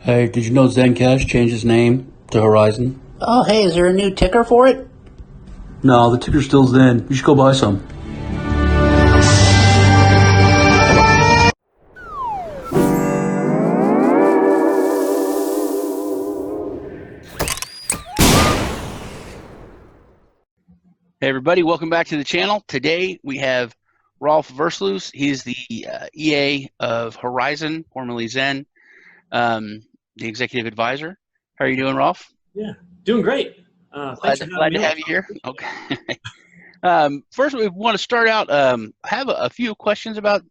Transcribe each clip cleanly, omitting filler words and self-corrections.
Hey, did you know ZENcash changed its name to HoriZen? Oh, hey, is there a new ticker for it? No, the ticker's still Zen. You should go buy some. Hey everybody, welcome back to the channel. Today we have Rolf Versluis. He's the EA of HoriZen, formerly Zen, the executive advisor. How are you doing, Rolf? Yeah, doing great. Thanks for Glad having to me have you here. Okay. First, we want to start out. I have a few questions about.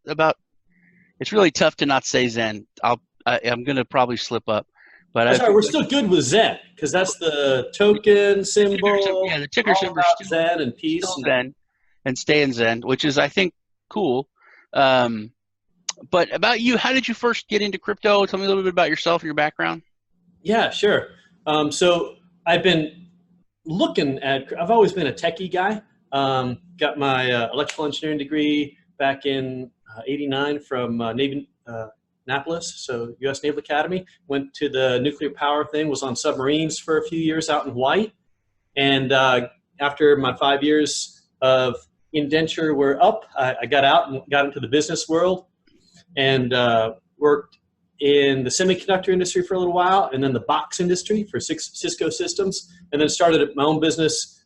It's really tough to not say Zen. I'm going to probably slip up, but That's all right. We're still good with Zen because that's the token symbol. Yeah, the ticker all symbol about still Zen and peace. still Zen, and stay in Zen, which is I think cool. But about you, how did you first get into crypto? Tell me a little bit about yourself and your background. Yeah, sure. So I've been looking at. I've always been a techie guy. Got my electrical engineering degree back in '89 from Navy Annapolis, so U.S. Naval Academy. Went to the nuclear power thing. Was on submarines for a few years out in Hawaii, and after my 5 years of indenture were up, I got out and got into the business world and worked in the semiconductor industry for a little while, and then the box industry for Cisco systems, and then started my own business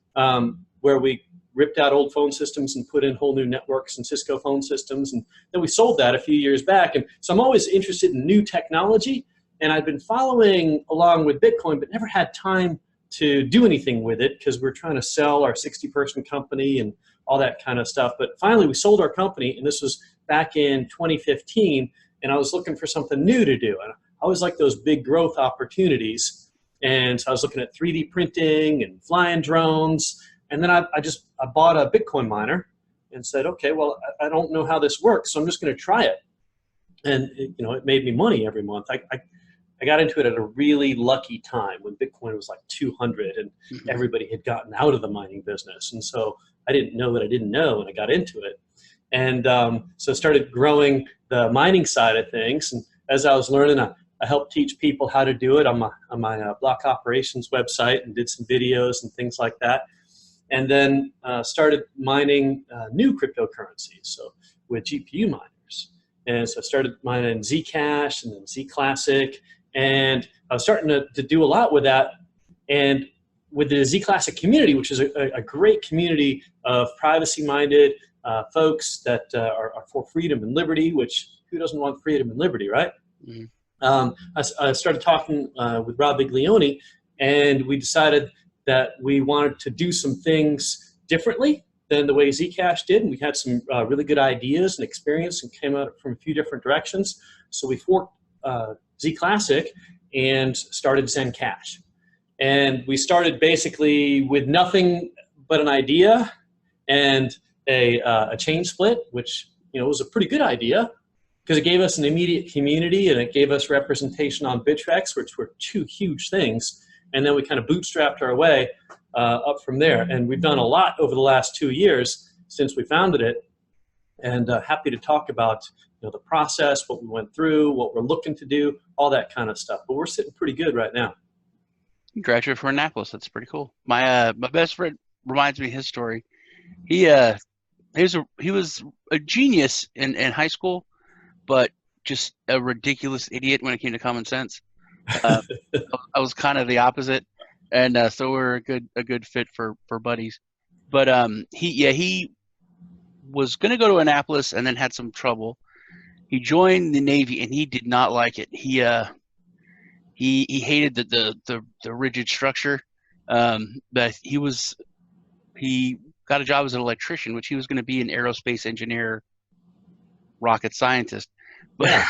where we ripped out old phone systems and put in whole new networks and Cisco phone systems, and then we sold that a few years back. And so I'm always interested in new technology, and I've been following along with Bitcoin, but never had time to do anything with it because we're trying to sell our 60-person company and all that kind of stuff. But finally, we sold our company, and this was back in 2015, and I was looking for something new to do. And I always like those big growth opportunities. And so I was looking at 3D printing and flying drones. And then I bought a Bitcoin miner and said, okay, well, I don't know how this works, so I'm just going to try it. And it made me money every month. I got into it at a really lucky time when Bitcoin was like 200 and everybody had gotten out of the mining business. And so I didn't know that I didn't know, and I got into it. And so I started growing the mining side of things. And as I was learning, I helped teach people how to do it on my block operations website, and did some videos and things like that. And then started mining new cryptocurrencies, so with GPU miners. And so I started mining ZCash and then Z-Classic. And I was starting to do a lot with that. And with the Z-Classic community, which is a great community of privacy-minded folks that are for freedom and liberty, which who doesn't want freedom and liberty, right? Mm-hmm. I started talking with Rob Biglione, and we decided that we wanted to do some things differently than the way Zcash did. And we had some really good ideas and experience and came out from a few different directions. So we forked Z-Classic and started ZENcash. And we started basically with nothing but an idea and a chain split, which was a pretty good idea because it gave us an immediate community and it gave us representation on Bittrex, which were two huge things. And then we kind of bootstrapped our way up from there. And we've done a lot over the last 2 years since we founded it. And happy to talk about the process, what we went through, what we're looking to do, all that kind of stuff. But we're sitting pretty good right now. You graduated from Annapolis. That's pretty cool. My best friend reminds me of his story. He was a genius in high school, but just a ridiculous idiot when it came to common sense. I was kind of the opposite, and so we're a good fit for buddies. But he was going to go to Annapolis and then had some trouble. He joined the Navy and he did not like it. He hated the rigid structure. But he got a job as an electrician, which he was going to be an aerospace engineer, rocket scientist. But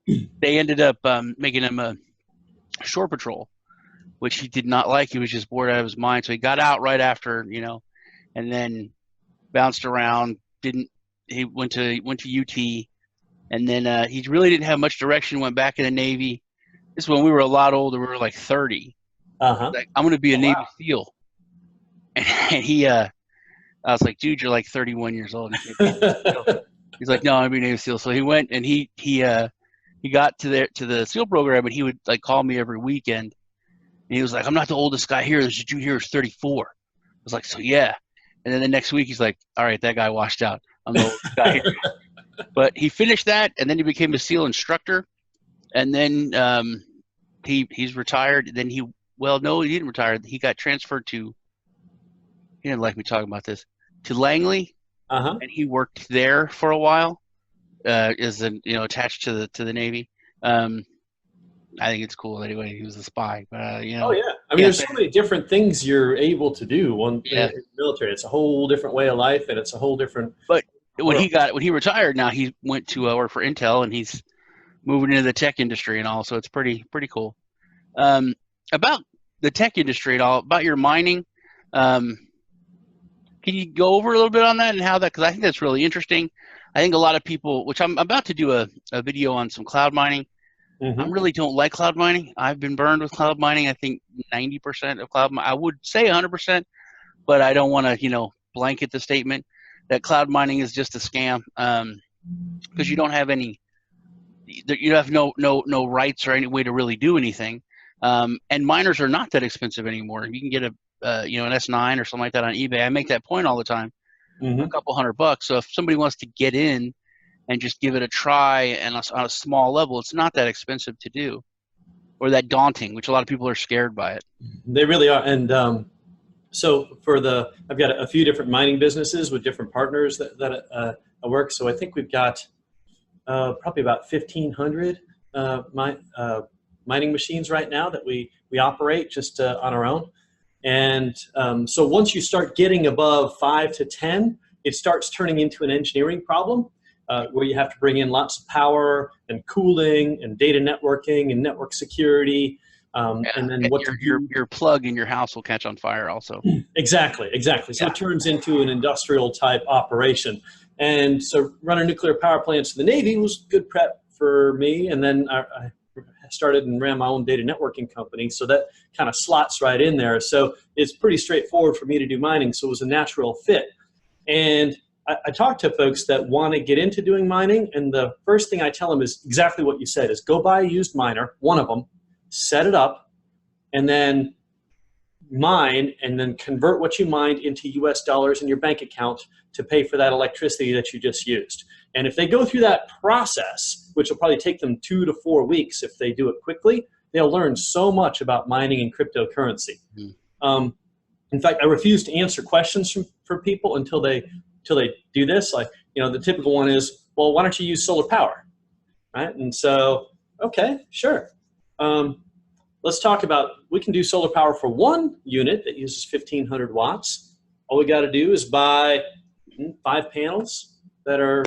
they ended up making him a shore patrol, which he did not like. He was just bored out of his mind. So he got out right after, and then bounced around. He went to UT, and then he really didn't have much direction. Went back in the Navy. This is when we were a lot older. We were like 30. Like, I'm going to be a Navy SEAL. And I was like, dude, you're like 31 years old. He's like, no, I'm going to be a Navy SEAL. So he went and he he got to the SEAL program, and he would like call me every weekend. And he was like, "I'm not the oldest guy here. The Jew here is 34." I was like, "So yeah." And then the next week, he's like, "All right, that guy washed out. I'm the oldest guy here." But he finished that, and then he became a SEAL instructor. And then he's retired. Then he didn't retire. He got transferred to. He didn't like me talking about this, to Langley, and he worked there for a while, attached to the Navy. I think it's cool anyway. He was a spy, but Oh yeah, I mean, there's so many different things you're able to do in the military. It's a whole different way of life, and it's a whole different. But when he retired, now he went to work for Intel, and he's moving into the tech industry and all. So it's pretty cool. About the tech industry and all, about your mining. Can you go over a little bit on that and how that? Because I think that's really interesting. I think a lot of people, which I'm about to do a video on some cloud mining. I really don't like cloud mining. I've been burned with cloud mining. I think 90% of cloud mining, I would say 100%, but I don't want to, blanket the statement that cloud mining is just a scam, because you don't have you have no rights or any way to really do anything. And miners are not that expensive anymore. You can get an S9 or something like that on eBay. I make that point all the time, a couple $100. So if somebody wants to get in and just give it a try and on a small level, it's not that expensive to do, or that daunting, which a lot of people are scared by it. They really are. And so I've got a few different mining businesses with different partners that I work. So I think we've got probably about 1,500 mining machines right now that we operate just on our own. And so once you start getting above 5 to 10, it starts turning into an engineering problem. Where you have to bring in lots of power and cooling and data networking and network security. And then your plug in your house will catch on fire also. Exactly. So it turns into an industrial type operation. And so running nuclear power plants in the Navy was good prep for me. And then I started and ran my own data networking company. So that kind of slots right in there. So it's pretty straightforward for me to do mining. So it was a natural fit. And I talk to folks that want to get into doing mining, and the first thing I tell them is exactly what you said, is go buy a used miner, one of them, set it up, and then mine, and then convert what you mined into US dollars in your bank account to pay for that electricity that you just used. And if they go through that process, which will probably take them 2 to 4 weeks if they do it quickly, they'll learn so much about mining and cryptocurrency. In fact, I refuse to answer questions for people until they do this. Like, the typical one is, well, why don't you use solar power, right? And so, okay, sure. Let's talk about, we can do solar power for one unit that uses 1,500 watts. All we got to do is buy 5 panels that are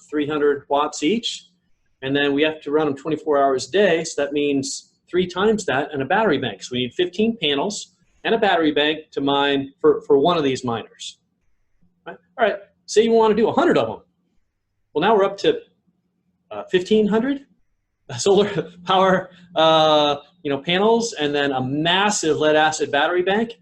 300 watts each, and then we have to run them 24 hours a day, so that means 3 times that, and a battery bank. So we need 15 panels and a battery bank to mine for one of these miners. Right? All right, say you want to do 100 of them. Well, now we're up to 1,500 solar power panels, and then a massive lead-acid battery bank.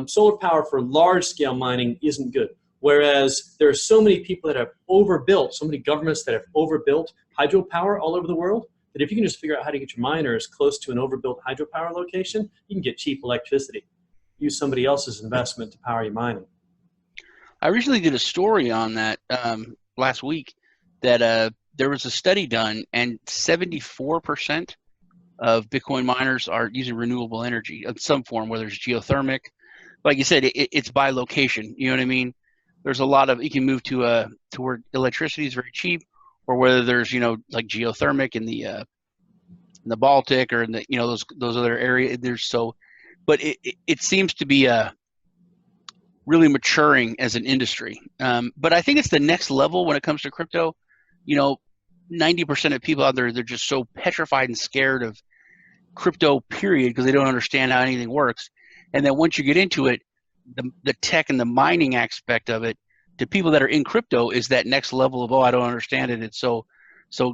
Solar power for large-scale mining isn't good. Whereas there are so many people that have overbuilt, so many governments that have overbuilt hydropower all over the world, that if you can just figure out how to get your miners close to an overbuilt hydropower location, you can get cheap electricity. Use somebody else's investment to power your mining. I recently did a story on that last week that there was a study done, and 74% of Bitcoin miners are using renewable energy of some form, whether it's geothermic. Like you said, it's by location. You know what I mean? There's a lot of, you can move to where electricity is very cheap, or whether there's, like geothermic in the Baltic or in the, those other areas. But it seems to be really maturing as an industry. But I think it's the next level when it comes to crypto. 90% of people out there, they're just so petrified and scared of crypto, period, because they don't understand how anything works. And then once you get into it, the tech and the mining aspect of it, to people that are in crypto, is that next level of, oh, I don't understand it, it's so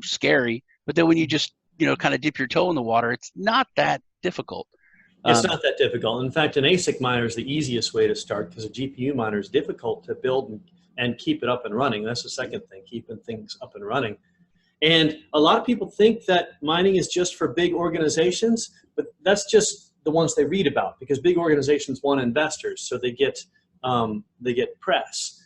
scary. But then when you just kind of dip your toe in the water, it's not that difficult. It's not that difficult. In fact, an ASIC miner is the easiest way to start, because a GPU miner is difficult to build and keep it up and running. That's the second thing, keeping things up and running. And a lot of people think that mining is just for big organizations, but that's just the ones they read about, because big organizations want investors, so they get press.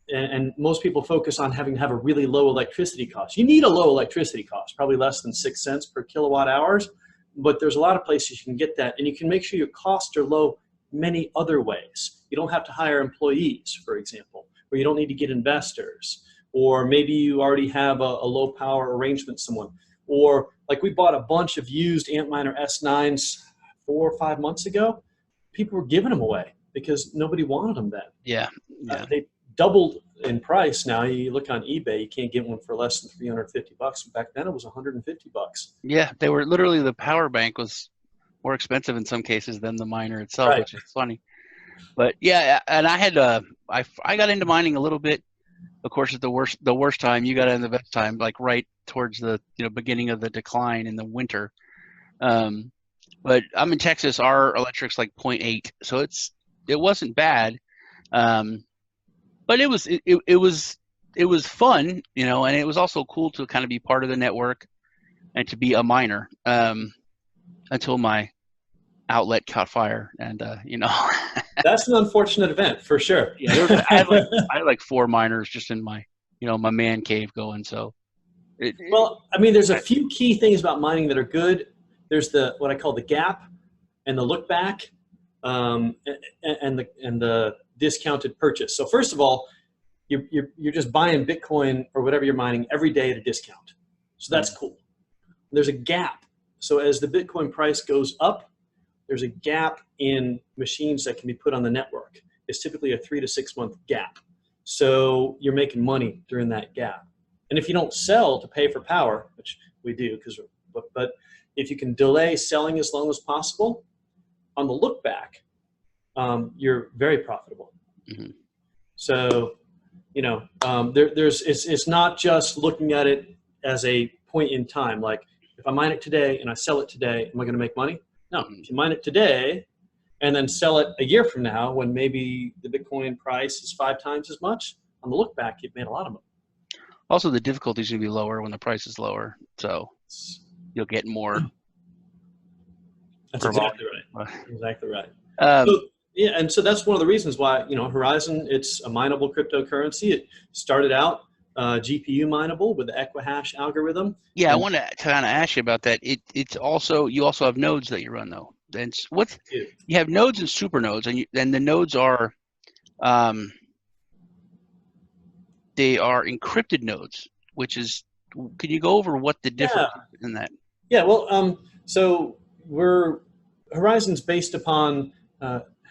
And most people focus on having to have a really low electricity cost. You need a low electricity cost, probably less than 6 cents per kilowatt hours, but there's a lot of places you can get that, and you can make sure your costs are low many other ways. You don't have to hire employees, for example, or you don't need to get investors, or maybe you already have a low power arrangement with someone. Or like we bought a bunch of used Antminer S9s 4 or 5 months ago. People were giving them away because nobody wanted them then. Yeah. They doubled in price now. You look on eBay, you can't get one for less than $350. Back then it was $150. Yeah, they were literally, the power bank was more expensive in some cases than the miner itself, Right. which is funny. But yeah, and I had I got into mining a little bit. Of course, at the worst time. You got in the best time, like right towards the beginning of the decline in the winter. But I'm in Texas. Our electric's like 0.8, so it wasn't bad. But it was fun, and it was also cool to kind of be part of the network and to be a miner, until my outlet caught fire, and That's an unfortunate event for sure. Yeah, I had like 4 miners just in my my man cave going. So well, I mean, there's a few key things about mining that are good. There's what I call the gap and the look back, and the discounted purchase. So first of all, you're just buying Bitcoin or whatever you're mining every day at a discount. So that's cool. There's a gap. So as the Bitcoin price goes up, there's a gap in machines that can be put on the network. It's typically a 3 to 6 month gap. So you're making money during that gap. And if you don't sell to pay for power, which we do, but if you can delay selling as long as possible, on the look back, you're very profitable. Mm-hmm. So, it's not just looking at it as a point in time. Like if I mine it today and I sell it today, am I going to make money? No. If you mine it today and then sell it a year from now, when maybe the Bitcoin price is 5 times as much, on the look back, you've made a lot of money. Also, the difficulty is going to be lower when the price is lower, so you'll get more. That's exactly right. Exactly right. So that's one of the reasons why HoriZen, it's a mineable cryptocurrency. It started out GPU mineable with the Equihash algorithm. Yeah, I want to kind of ask you about that. It's also, you also have nodes that you run though. And you have nodes and supernodes, and the nodes are they are encrypted nodes, which is, can you go over what the difference is in that? Yeah, well, so HoriZen's based upon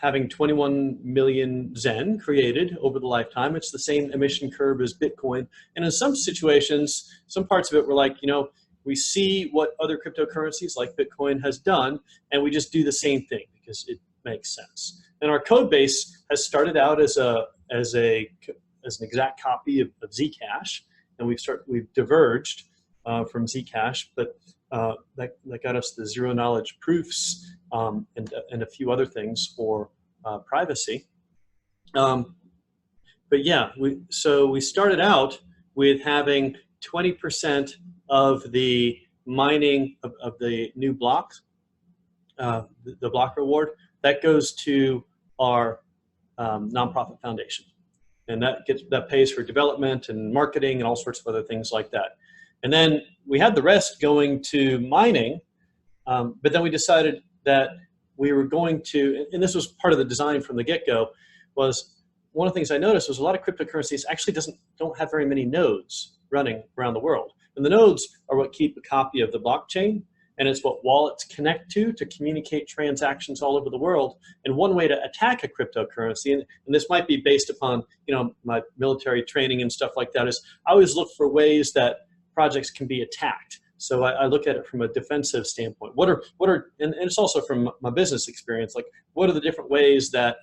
having 21 million Zen created over the lifetime. It's the same emission curve as Bitcoin. And in some situations, some parts of it were like, we see what other cryptocurrencies like Bitcoin has done, and we just do the same thing because it makes sense. And our code base has started out as an exact copy of ZCash, and we've diverged from ZCash, but that got us the zero knowledge proofs and a few other things for privacy. But yeah, we started out with having 20% of the mining of the new blocks, the block reward, that goes to our nonprofit foundation. And that pays for development and marketing and all sorts of other things like that. And then we had the rest going to mining, but then we decided that we were going to, and this was part of the design from the get-go, was one of the things I noticed was a lot of cryptocurrencies actually don't have very many nodes running around the world. And the nodes are what keep a copy of the blockchain, and it's what wallets connect to communicate transactions all over the world. And one way to attack a cryptocurrency, and this might be based upon my military training and stuff like that, is I always look for ways that projects can be attacked. So I look at it from a defensive standpoint. And it's also from my business experience, like what are the different ways that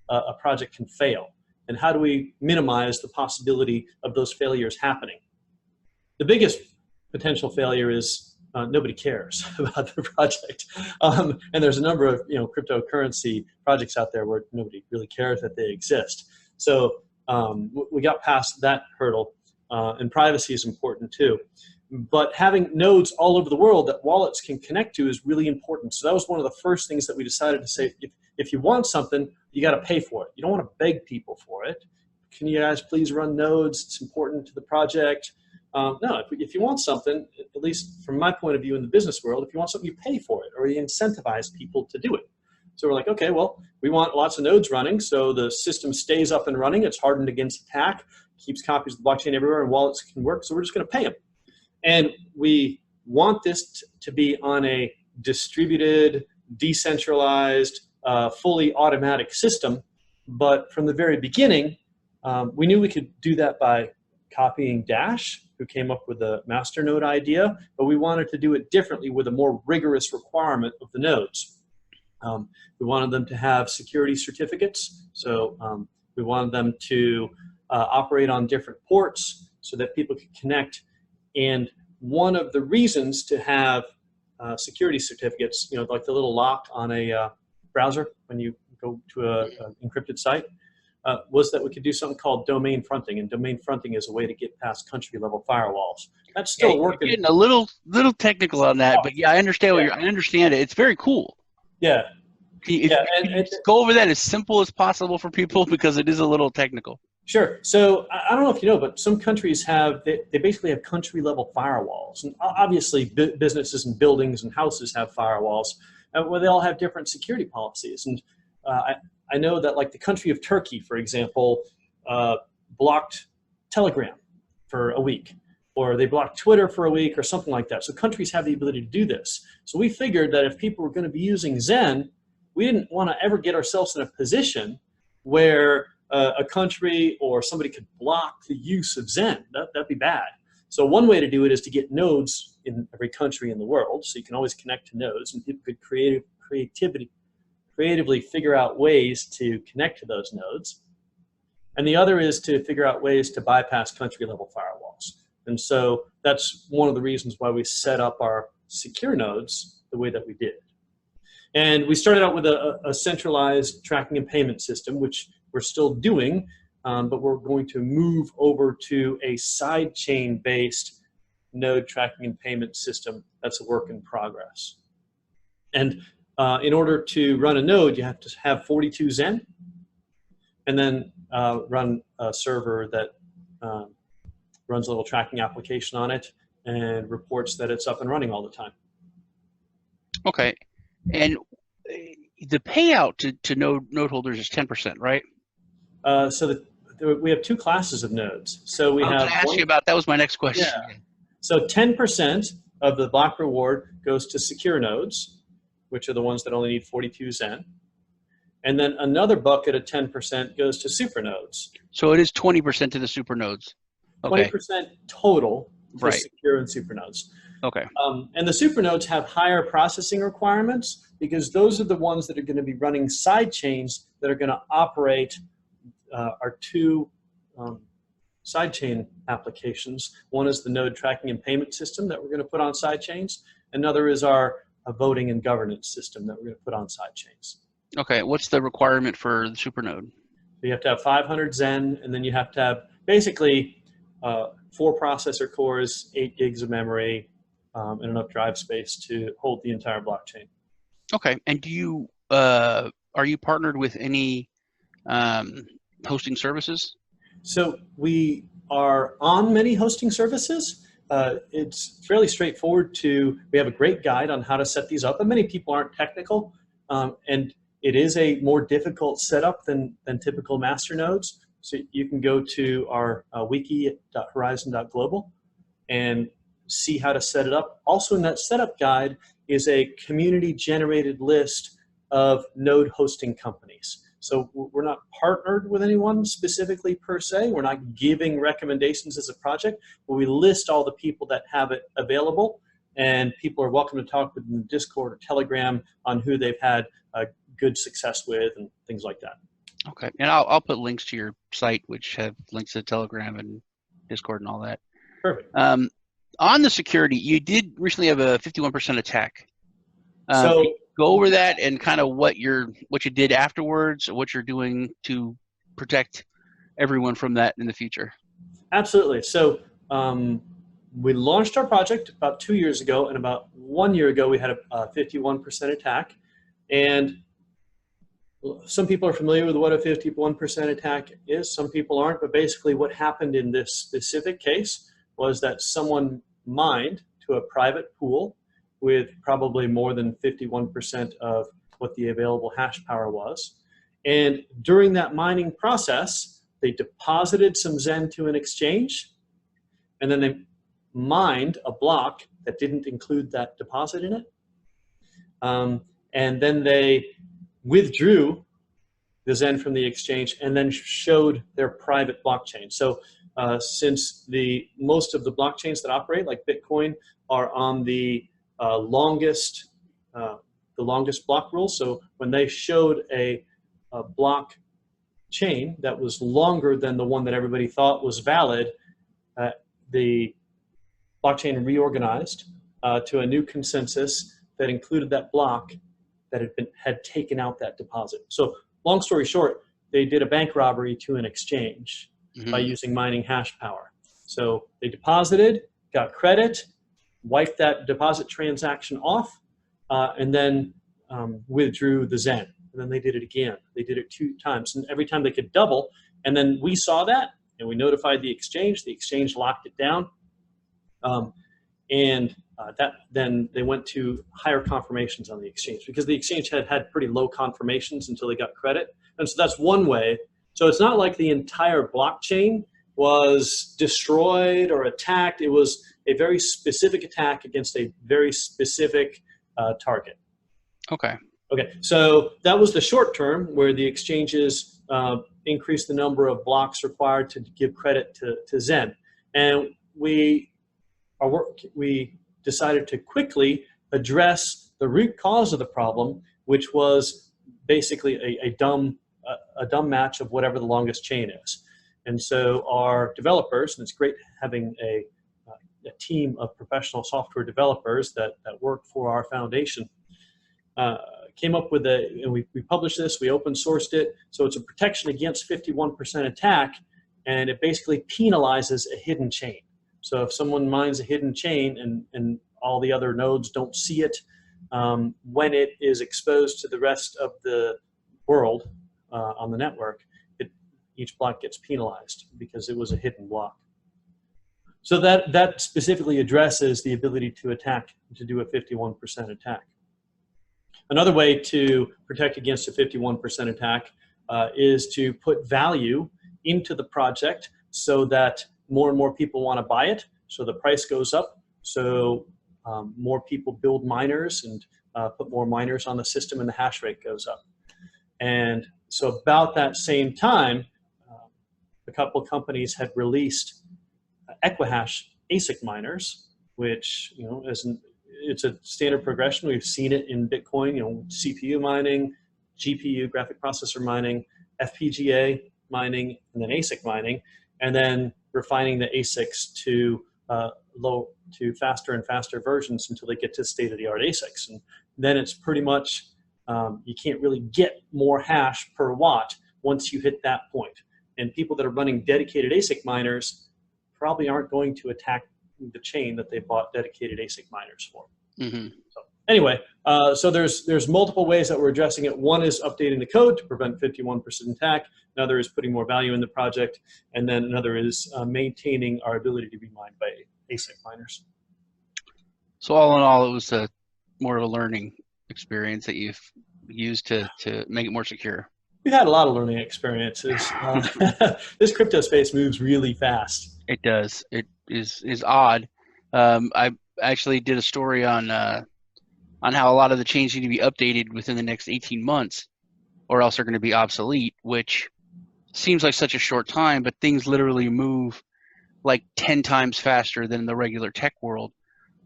a project can fail? And how do we minimize the possibility of those failures happening? The biggest potential failure is nobody cares about the project. And there's a number of cryptocurrency projects out there where nobody really cares that they exist. So we got past that hurdle. and privacy is important too. But having nodes all over the world that wallets can connect to is really important. So that was one of the first things that we decided to say, if you want something, you got to pay for it. You don't want to beg people for it. Can you guys please run nodes? It's important to the project. No, if you want something, at least from my point of view in the business world, if you want something, you pay for it, or you incentivize people to do it. So we're like, okay, well, we want lots of nodes running, so the system stays up and running. It's hardened against attack, keeps copies of the blockchain everywhere, and wallets can work, so we're just going to pay them. And we want this to be on a distributed, decentralized, fully automatic system. But from the very beginning, we knew we could do that by copying Dash, who came up with the MasterNode idea, but we wanted to do it differently with a more rigorous requirement of the nodes. We wanted them to have security certificates, so we wanted them to operate on different ports so that people could connect. And one of the reasons to have security certificates, like the little lock on a browser when you go to an encrypted site, was that we could do something called domain fronting, and domain fronting is a way to get past country-level firewalls. That's still working. You're getting a little technical on that, but yeah, I understand I understand it. It's very cool. Yeah. Can you go over that as simple as possible for people, because it is a little technical. Sure. So I don't know if you know, but some countries they basically have country-level firewalls, and obviously businesses and buildings and houses have firewalls, where they all have different security policies. And I know that, like, the country of Turkey, for example, blocked Telegram for a week, or they blocked Twitter for a week, or something like that. So countries have the ability to do this. So we figured that if people were going to be using Zen, we didn't want to ever get ourselves in a position where a country or somebody could block the use of Zen. That'd be bad. So one way to do it is to get nodes in every country in the world, so you can always connect to nodes, and people could creatively figure out ways to connect to those nodes. And the other is to figure out ways to bypass country-level firewalls. And so that's one of the reasons why we set up our secure nodes the way that we did. And we started out with a centralized tracking and payment system, which we're still doing, but we're going to move over to a sidechain-based node tracking and payment system. That's a work in progress. And in order to run a node, you have to have 42 Zen, and then run a server that runs a little tracking application on it and reports that it's up and running all the time. Okay. And the payout to node holders is 10%, right? So we have two classes of nodes. So we have. I was going to ask you about that. Was my next question. Yeah. So 10% of the block reward goes to secure nodes, which are the ones that only need 42 Zen. And then another bucket of 10% goes to SuperNodes. So it is 20% to the SuperNodes. Okay. 20% total for right. secure and SuperNodes. Okay. And the SuperNodes have higher processing requirements, because those are the ones that are going to be running side chains that are going to operate our two sidechain applications. One is the node tracking and payment system that we're going to put on sidechains. Another is our voting and governance system that we're going to put on sidechains. Okay. What's the requirement for the SuperNode? So you have to have 500 Zen, and then you have to have basically 4 processor cores, 8 gigs of memory, and enough drive space to hold the entire blockchain. Okay. And do you are you partnered with any hosting services? So we are on many hosting services. It's fairly straightforward we have a great guide on how to set these up, and many people aren't technical, and it is a more difficult setup than typical MasterNodes. So you can go to our wiki.horizen.global and see how to set it up. Also in that setup guide is a community-generated list of node hosting companies. So we're not partnered with anyone specifically per se. We're not giving recommendations as a project, but we list all the people that have it available, and people are welcome to talk with in Discord or Telegram on who they've had good success with and things like that. Okay, and I'll put links to your site, which have links to Telegram and Discord and all that. Perfect. On the security, you did recently have a 51% attack. So go over that and kind of what you did afterwards, what you're doing to protect everyone from that in the future. Absolutely. So we launched our project about 2 years ago, and about 1 year ago, we had a 51% attack. And some people are familiar with what a 51% attack is. Some people aren't. But basically, what happened in this specific case was that someone mined to a private pool with probably more than 51% of what the available hash power was. And during that mining process, they deposited some Zen to an exchange, and then they mined a block that didn't include that deposit in it. And then they withdrew the Zen from the exchange and then showed their private blockchain. So since most of the blockchains that operate, like Bitcoin, are on the longest block rule, so when they showed a block chain that was longer than the one that everybody thought was valid, the blockchain reorganized to a new consensus that included that block that had taken out that deposit. So long story short, they did a bank robbery to an exchange by using mining hash power. So they deposited, got credit, wiped that deposit transaction off, and then withdrew the Zen. And then they did it again. They did it 2 times, and every time they could double. And then we saw that, and we notified the exchange. The exchange locked it down, then they went to higher confirmations on the exchange, because the exchange had pretty low confirmations until they got credit. And so that's one way. So it's not like the entire blockchain was destroyed or attacked. It was a very specific attack against a very specific target. Okay. Okay, so that was the short term, where the exchanges increased the number of blocks required to give credit to Zen. And we decided to quickly address the root cause of the problem, which was basically a dumb match of whatever the longest chain is. And so our developers, and it's great having a team of professional software developers that work for our foundation, came up with and we published this, we open sourced it. So it's a protection against 51% attack, and it basically penalizes a hidden chain. So if someone mines a hidden chain and all the other nodes don't see it, when it is exposed to the rest of the world on the network, each block gets penalized because it was a hidden block. So that specifically addresses the ability to do a 51% attack. Another way to protect against a 51% attack is to put value into the project so that more and more people want to buy it, so the price goes up, so more people build miners and put more miners on the system, and the hash rate goes up. And so about that same time, a couple of companies had released Equihash ASIC miners, which, it's a standard progression. We've seen it in Bitcoin, CPU mining, GPU, graphic processor mining, FPGA mining, and then ASIC mining, and then refining the ASICs to faster and faster versions until they get to state-of-the-art ASICs. And then it's pretty much, you can't really get more hash per watt once you hit that point. And people that are running dedicated ASIC miners probably aren't going to attack the chain that they bought dedicated ASIC miners for. So anyway, so there's multiple ways that we're addressing it. One is updating the code to prevent 51% attack. Another is putting more value in the project. And then another is maintaining our ability to be mined by ASIC miners. So all in all, it was more of a learning experience that you've used to make it more secure. We've had a lot of learning experiences. This crypto space moves really fast. It does. It is odd. I actually did a story on how a lot of the chains need to be updated within the next 18 months, or else they're going to be obsolete, which seems like such a short time, but things literally move like 10 times faster than the regular tech world.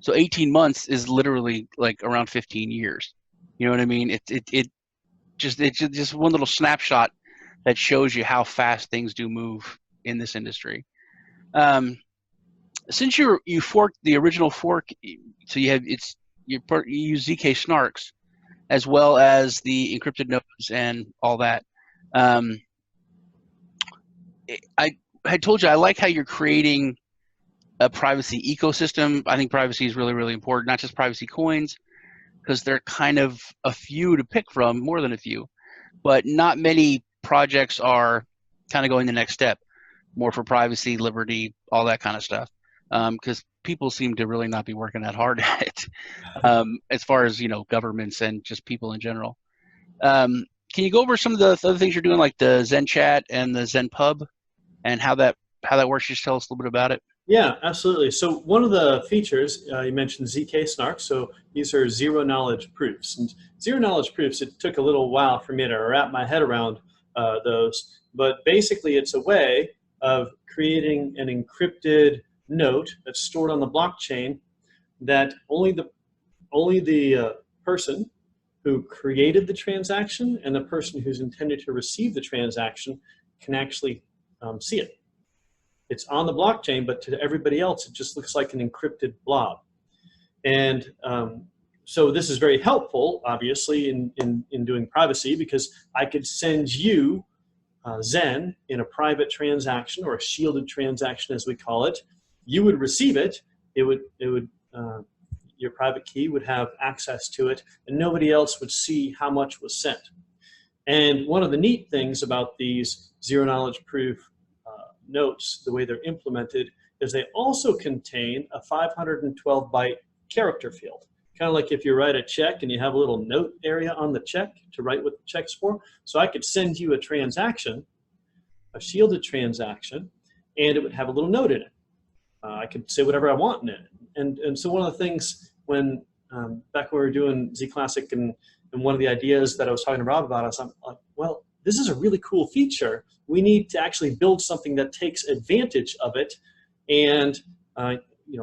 So 18 months is literally like around 15 years. You know what I mean? It's just one little snapshot that shows you how fast things do move in this industry. Since you forked the original fork, so you use ZK snarks as well as the encrypted nodes and all that. had told you, I like how you're creating a privacy ecosystem. I think privacy is really, really important, not just privacy coins, because they're kind of a few to pick from, more than a few. But not many projects are kind of going the next step, more for privacy, liberty, all that kind of stuff. Because people seem to really not be working that hard at it, as far as, governments and just people in general. Can you go over some of the other things you're doing, like the Zen Chat and the Zen Pub, and how that works? Just tell us a little bit about it. Yeah, absolutely. So one of the features, you mentioned ZK snarks. So these are zero knowledge proofs. And zero knowledge proofs, it took a little while for me to wrap my head around those. But basically, it's a way of creating an encrypted note that's stored on the blockchain that only the person who created the transaction and the person who's intended to receive the transaction can actually see it. It's on the blockchain, but to everybody else, it just looks like an encrypted blob. And so this is very helpful, obviously, in doing privacy, because I could send you Zen in a private transaction, or a shielded transaction, as we call it. You would receive it. Your private key would have access to it, and nobody else would see how much was sent. And one of the neat things about these zero knowledge proof notes, the way they're implemented, is they also contain a 512 byte character field. Kind of like if you write a check and you have a little note area on the check to write what the check's for. So I could send you a transaction, a shielded transaction, and it would have a little note in it. I could say whatever I want in it. And so one of the things when, back when we were doing Z Classic, and one of the ideas that I was talking to Rob about, I was like, well, this is a really cool feature. We need to actually build something that takes advantage of it, and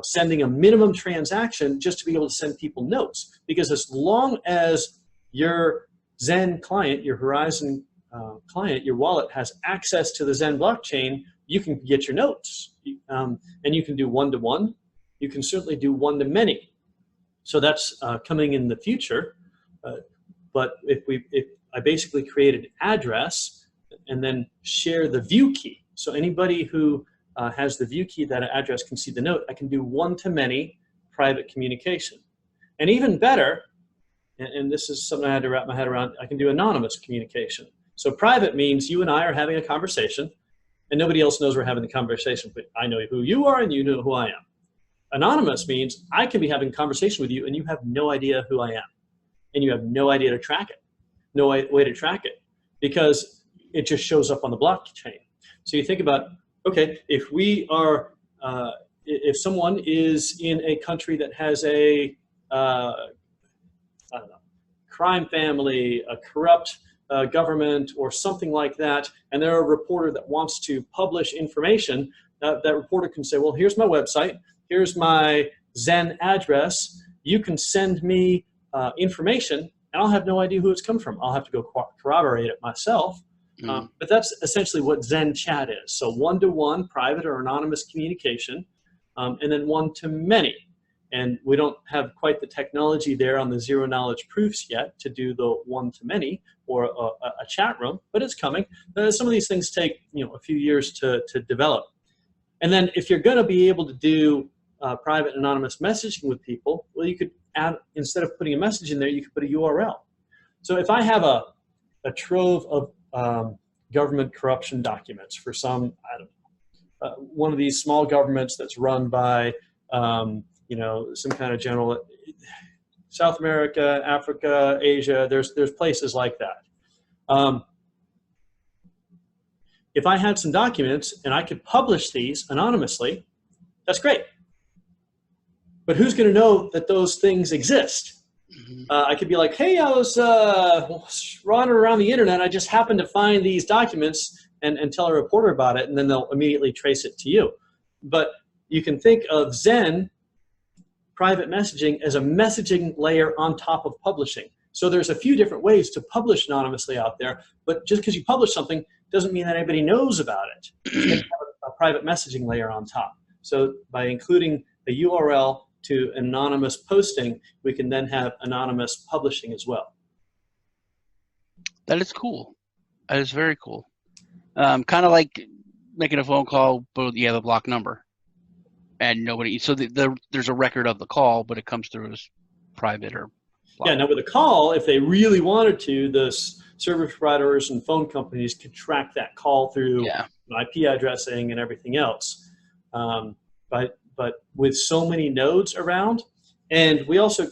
sending a minimum transaction just to be able to send people notes. Because as long as your Zen client, your HoriZen client, your wallet has access to the Zen blockchain, you can get your notes. And you can do one-to-one. You can certainly do one-to-many. So that's coming in the future. But if I basically create an address and then share the view key. So anybody who has the view key, that address can see the note. I can do one-to-many private communication. And even better, and this is something I had to wrap my head around, I can do anonymous communication. So private means you and I are having a conversation, and nobody else knows we're having the conversation, but I know who you are and you know who I am. Anonymous means I can be having a conversation with you and you have no idea who I am. And you have no idea to track it. No way to track it, because it just shows up on the blockchain. So you think about, okay, if we are, if someone is in a country that has a, I don't know, crime family, a corrupt government, or something like that, and they're a reporter that wants to publish information, that reporter can say, well, here's my website, here's my Zen address, you can send me information, and I'll have no idea who it's come from. I'll have to go corroborate it myself. But that's essentially what Zen Chat is. So one-to-one, private or anonymous communication, and then one-to-many. And we don't have quite the technology there on the zero knowledge proofs yet to do the one-to-many or a chat room, but it's coming. Some of these things take a few years to develop. And then if you're going to be able to do private anonymous messaging with people, well, you could add, instead of putting a message in there, you could put a URL. So if I have a trove of government corruption documents for some, I don't know, one of these small governments that's run by, some kind of general, South America, Africa, Asia, there's places like that. If I had some documents and I could publish these anonymously, that's great. But who's going to know that those things exist? I could be like, hey, I was running around the internet. I just happened to find these documents and tell a reporter about it, and then they'll immediately trace it to you. But you can think of Zen private messaging as a messaging layer on top of publishing. So there's a few different ways to publish anonymously out there, but just because you publish something doesn't mean that anybody knows about it. You have a private messaging layer on top. So by including a URL to anonymous posting, we can then have anonymous publishing as well. That is cool. That is very cool. Kind of like making a phone call, but you have a block number, and nobody. So there's a record of the call, but it comes through as private or blocked. Yeah. Now with a call, if they really wanted to, the service providers and phone companies could track that call through IP addressing and everything else. But with so many nodes around, and we also,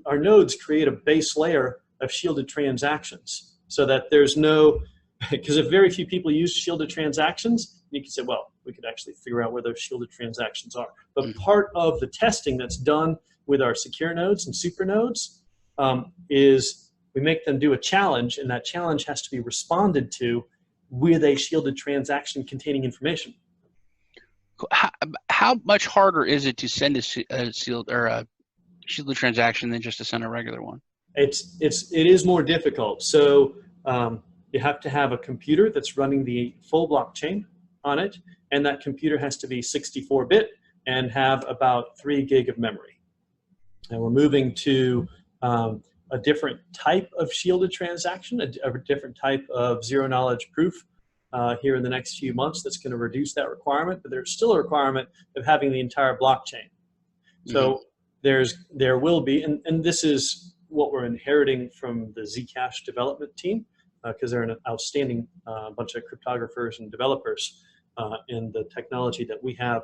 our nodes create a base layer of shielded transactions, so that there's no, because if very few people use shielded transactions, you can say, well, we could actually figure out where those shielded transactions are. But part of the testing that's done with our secure nodes and SuperNodes is we make them do a challenge, and that challenge has to be responded to with a shielded transaction containing information. How much harder is it to send a sealed or a shielded transaction than just to send a regular one? It is more difficult. So you have to have a computer that's running the full blockchain on it, and that computer has to be 64-bit and have about 3 gig of memory. And we're moving to a different type of shielded transaction, a different type of zero-knowledge proof here in the next few months that's going to reduce that requirement, but there's still a requirement of having the entire blockchain. So there will be, and this is what we're inheriting from the ZENcash development team, because they're an outstanding bunch of cryptographers and developers in the technology that we have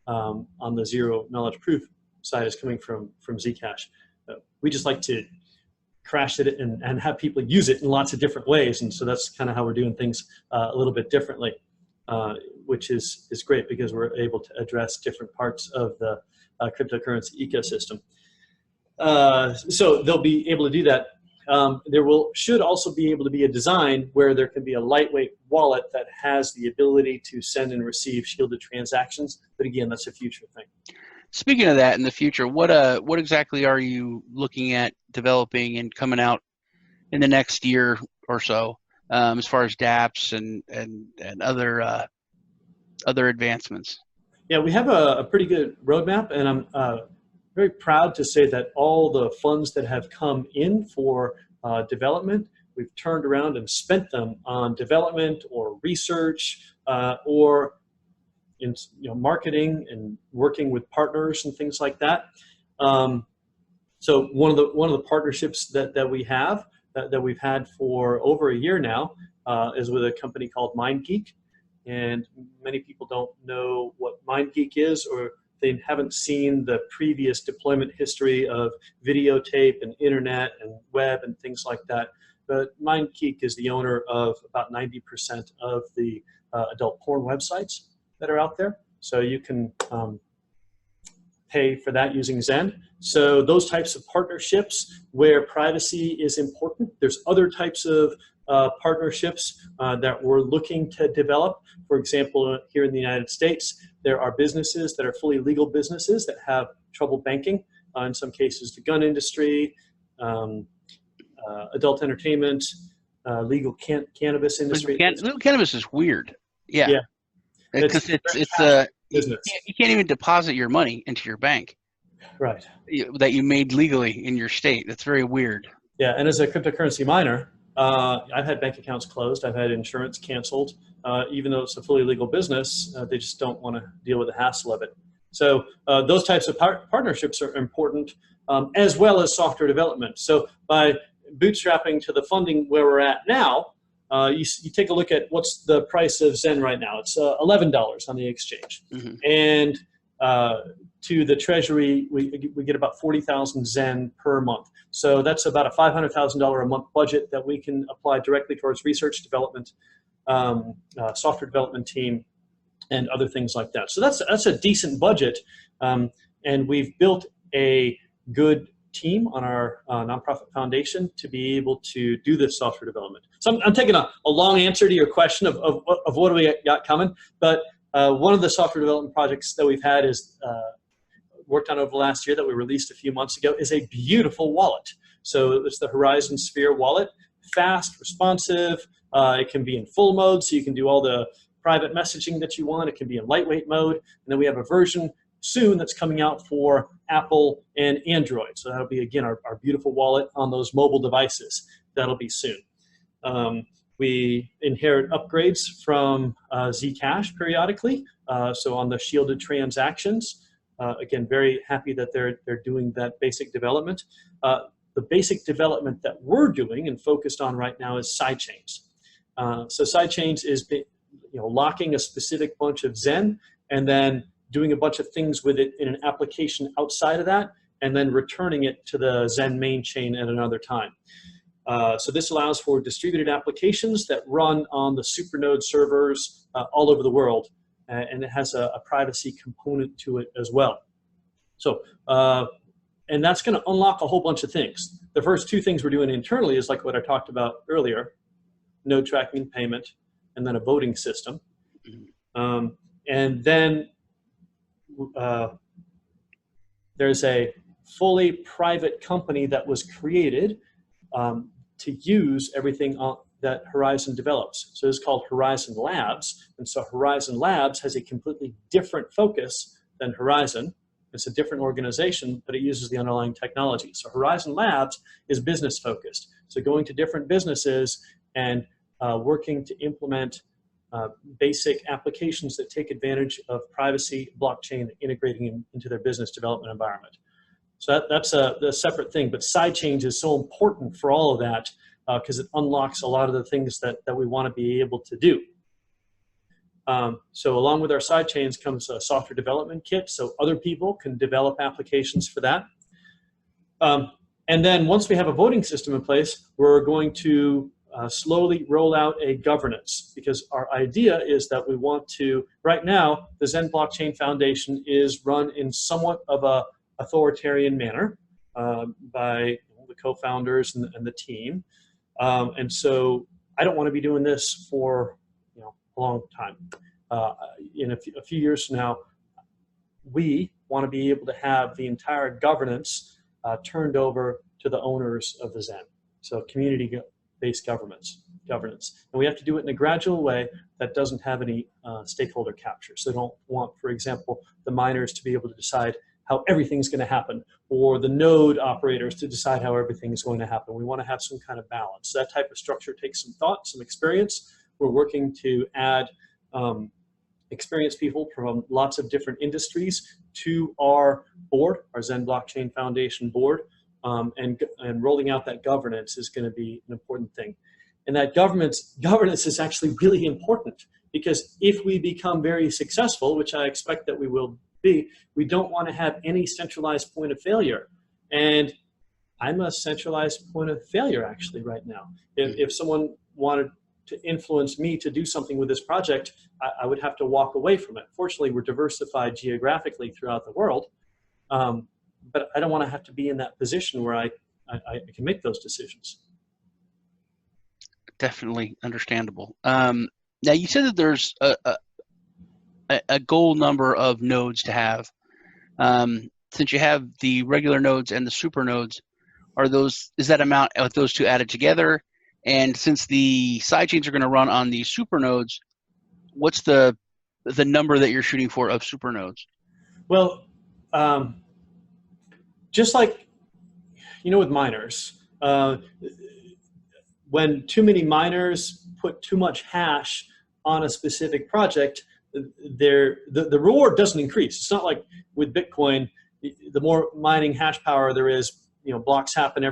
on the zero knowledge proof side is coming from ZENcash. We just like to crash it and have people use it in lots of different ways, and so that's kind of how we're doing things a little bit differently, which is great because we're able to address different parts of the cryptocurrency ecosystem. So they'll be able to do that. There should also be able to be a design where there can be a lightweight wallet that has the ability to send and receive shielded transactions, but again, that's a future thing. Speaking of that, in the future, what exactly are you looking at developing and coming out in the next year or so, as far as dApps and other advancements? Yeah, we have a pretty good roadmap, and I'm very proud to say that all the funds that have come in for development, we've turned around and spent them on development or research or in marketing and working with partners and things like that. So one of the partnerships that we have that we've had for over a year now is with a company called MindGeek, and many people don't know what MindGeek is, or they haven't seen the previous deployment history of videotape and internet and web and things like that. But MindGeek is the owner of about 90% of the adult porn websites that are out there. So you can pay for that using Zen. So those types of partnerships where privacy is important. There's other types of partnerships that we're looking to develop. For example, here in the United States, there are businesses that are fully legal businesses that have trouble banking. In some cases, the gun industry, adult entertainment, legal cannabis industry. Legal cannabis is weird. Yeah. Because it's business. You can't even deposit your money into your bank, right? That you made legally in your state. That's very weird. Yeah, and as a cryptocurrency miner, I've had bank accounts closed. I've had insurance canceled. Even though it's a fully legal business, they just don't want to deal with the hassle of it. So those types of partnerships are important, as well as software development. So by bootstrapping to the funding where we're at now, you take a look at what's the price of Zen right now. It's $11 on the exchange. And to the treasury, we get about 40,000 Zen per month. So that's about a $500,000 a month budget that we can apply directly towards research development, software development team, and other things like that. So that's a decent budget. And we've built a good team on our nonprofit foundation to be able to do this software development. So I'm taking a long answer to your question of what do we got coming, but one of the software development projects that we've had is worked on over the last year that we released a few months ago is a beautiful wallet. So it's the HoriZen Sphere wallet, fast, responsive. It can be in full mode, so you can do all the private messaging that you want. It can be in lightweight mode, and then we have a version soon that's coming out for Apple and Android. So that'll be, again, our beautiful wallet on those mobile devices. That'll be soon. We inherit upgrades from ZENcash periodically. So on the shielded transactions, again, very happy that they're doing that basic development. The basic development that we're doing and focused on right now is sidechains. So sidechains is locking a specific bunch of Zen and then doing a bunch of things with it in an application outside of that, and then returning it to the Zen main chain at another time. So this allows for distributed applications that run on the SuperNode servers all over the world, and it has a privacy component to it as well. So, and that's going to unlock a whole bunch of things. The first two things we're doing internally is like what I talked about earlier, node tracking and payment, and then a voting system. And then there's a fully private company that was created to use everything that HoriZen develops. So it's called HoriZen Labs. And so HoriZen Labs has a completely different focus than HoriZen. It's a different organization, but it uses the underlying technology. So HoriZen Labs is business focused. So going to different businesses and working to implement basic applications that take advantage of privacy, blockchain, integrating them into their business development environment. So that's a separate thing, but sidechains is so important for all of that because it unlocks a lot of the things that we want to be able to do. So along with our sidechains comes a software development kit, so other people can develop applications for that. And then once we have a voting system in place, we're going to slowly roll out a governance, because our idea is that we want to, right now, the Zen Blockchain Foundation is run in somewhat of a authoritarian manner by the co-founders and the team. And so I don't want to be doing this for a long time. In a few years from now, we want to be able to have the entire governance turned over to the owners of the Zen. So community-based governance. And we have to do it in a gradual way that doesn't have any stakeholder capture. So they don't want, for example, the miners to be able to decide how everything's going to happen, or the node operators to decide how everything's going to happen. We want to have some kind of balance. That type of structure takes some thought, some experience. We're working to add experienced people from lots of different industries to our board, our Zen Blockchain Foundation board, and rolling out that governance is going to be an important thing. And that governance is actually really important, because if we become very successful, which I expect that we will be, we don't want to have any centralized point of failure. And I'm a centralized point of failure actually right now. If someone wanted to influence me to do something with this project, I would have to walk away from it. Fortunately, we're diversified geographically throughout the world, but I don't want to have to be in that position where I can make those decisions. Definitely understandable. Now, you said that there's a goal number of nodes to have. Since you have the regular nodes and the super nodes, is that amount of those two added together? And since the sidechains are going to run on the super nodes, what's the number that you're shooting for of super nodes? Well, just like with miners, when too many miners put too much hash on a specific project, the reward doesn't increase. It's not like with Bitcoin, the more mining hash power there is, blocks happen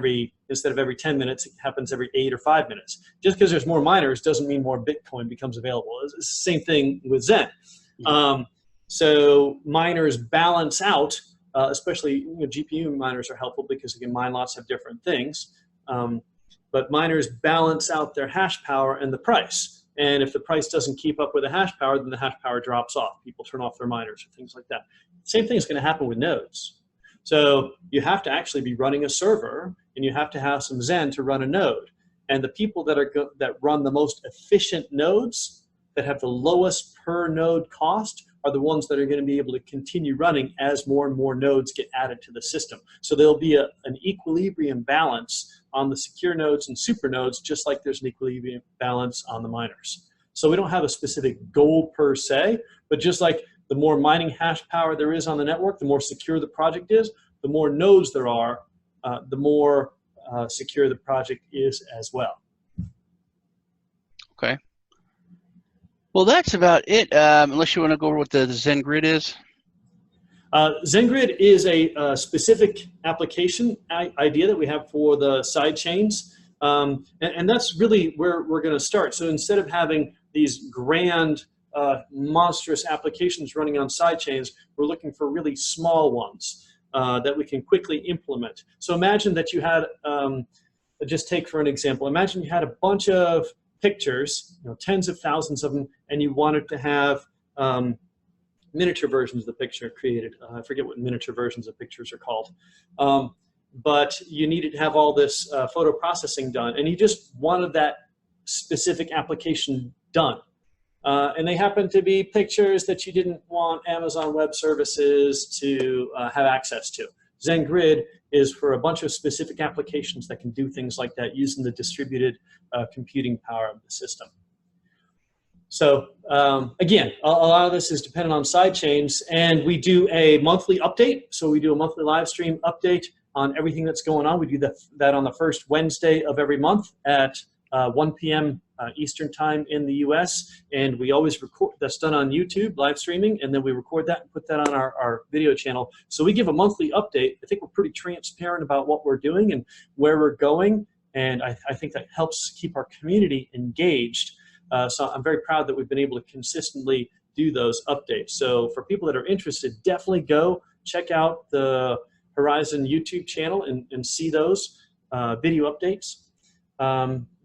instead of every 10 minutes, it happens every 8 or 5 minutes. Just because there's more miners doesn't mean more Bitcoin becomes available. It's the same thing with Zen. Yeah. So miners balance out, especially GPU miners are helpful because you can mine lots of different things. But miners balance out their hash power and the price. And if the price doesn't keep up with the hash power, then the hash power drops off. People turn off their miners or things like that. Same thing is going to happen with nodes. So you have to actually be running a server, and you have to have some Zen to run a node. And the people that run the most efficient nodes, that have the lowest per node cost, are the ones that are going to be able to continue running as more and more nodes get added to the system. So there'll be an equilibrium balance on the secure nodes and super nodes, just like there's an equilibrium balance on the miners. So we don't have a specific goal per se, but just like the more mining hash power there is on the network, the more secure the project is, the more nodes there are, the more secure the project is as well. Okay. Well, that's about it. Unless you want to go over what the Zen Grid is. ZenGrid is a specific application idea that we have for the side chains, and that's really where we're going to start. So instead of having these grand, monstrous applications running on side chains, we're looking for really small ones that we can quickly implement. So imagine that you had, just take for an example, imagine you had a bunch of pictures, tens of thousands of them, and you wanted to have miniature versions of the picture created. I forget what miniature versions of pictures are called. But you needed to have all this photo processing done, and you just wanted that specific application done. And they happen to be pictures that you didn't want Amazon Web Services to have access to. ZenGrid is for a bunch of specific applications that can do things like that using the distributed computing power of the system. So again, a lot of this is dependent on side chains, and we do a monthly update. So we do a monthly live stream update on everything that's going on. We do that on the first Wednesday of every month at 1 p.m. Eastern time in the US, and we always record. That's done on YouTube live streaming, and then we record that and put that on our video channel. So we give a monthly update. I think we're pretty transparent about what we're doing and where we're going, and I think that helps keep our community engaged. So I'm very proud that we've been able to consistently do those updates. So for people that are interested, definitely go check out the HoriZen YouTube channel and see those video updates.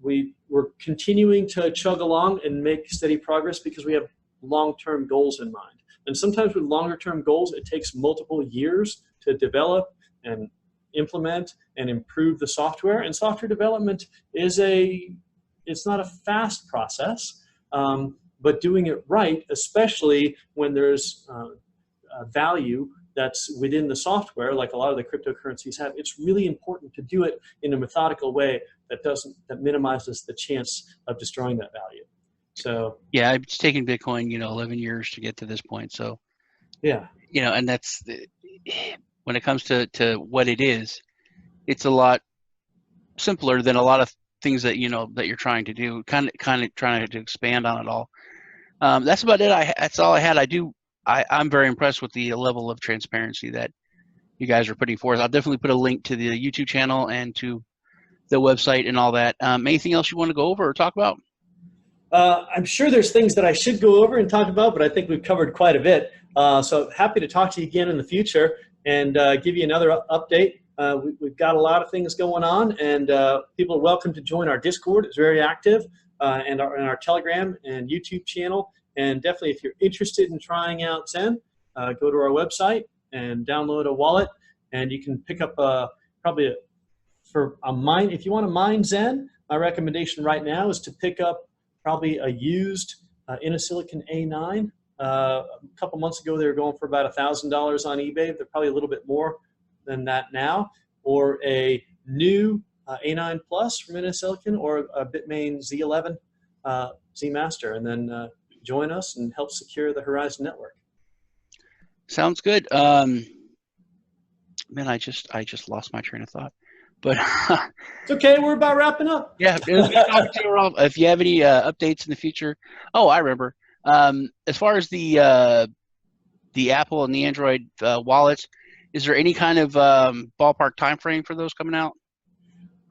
We're continuing to chug along and make steady progress because we have long-term goals in mind. And sometimes with longer-term goals, it takes multiple years to develop and implement and improve the software. And software development is it's not a fast process, but doing it right, especially when there's value that's within the software, like a lot of the cryptocurrencies have, it's really important to do it in a methodical way that minimizes the chance of destroying that value. So yeah, it's taken Bitcoin 11 years to get to this point. So yeah, and that's when it comes to what it is, it's a lot simpler than a lot of things that that you're trying to do. Kind of trying to expand on it all. That's about it. That's all I had. I'm very impressed with the level of transparency that you guys are putting forth. I'll definitely put a link to the YouTube channel and to the website and all that. Anything else you want to go over or talk about? I'm sure there's things that I should go over and talk about, but I think we've covered quite a bit. So happy to talk to you again in the future and give you another update. We've got a lot of things going on, and people are welcome to join our Discord. It's very active, and our Telegram and YouTube channel. And definitely, if you're interested in trying out Zen, go to our website and download a wallet, and you can pick up if you want to mine Zen, my recommendation right now is to pick up probably a used Silicon A9. A couple months ago, they were going for about $1,000 on eBay. They're probably a little bit more than that now, or a new A9 Plus from Silicon, or a Bitmain Z11 Z-Master, and then join us and help secure the HoriZen network. Sounds good. Man, I just lost my train of thought. But it's okay. We're about wrapping up. Yeah, it was good talking to you, Rolf. If you have any updates in the future, I remember. As far as the Apple and the Android wallets, is there any kind of ballpark time frame for those coming out?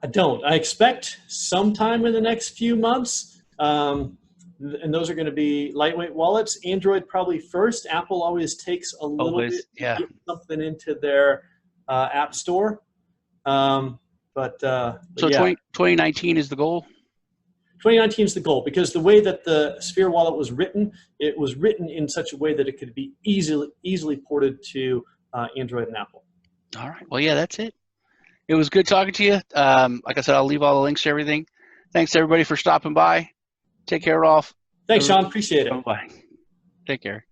I don't. I expect sometime in the next few months. And those are going to be lightweight wallets. Android probably first. Apple always takes a little bit to get something into their app store. So yeah. 2019 is the goal? 2019 is the goal, because the way that the Sphere wallet was written, it was written in such a way that it could be easily ported to Android and Apple. All right. Well, yeah, that's it. It was good talking to you. Like I said, I'll leave all the links to everything. Thanks, everybody, for stopping by. Take care, Rolf. Thanks, Sean. Appreciate it. Bye-bye. Take care.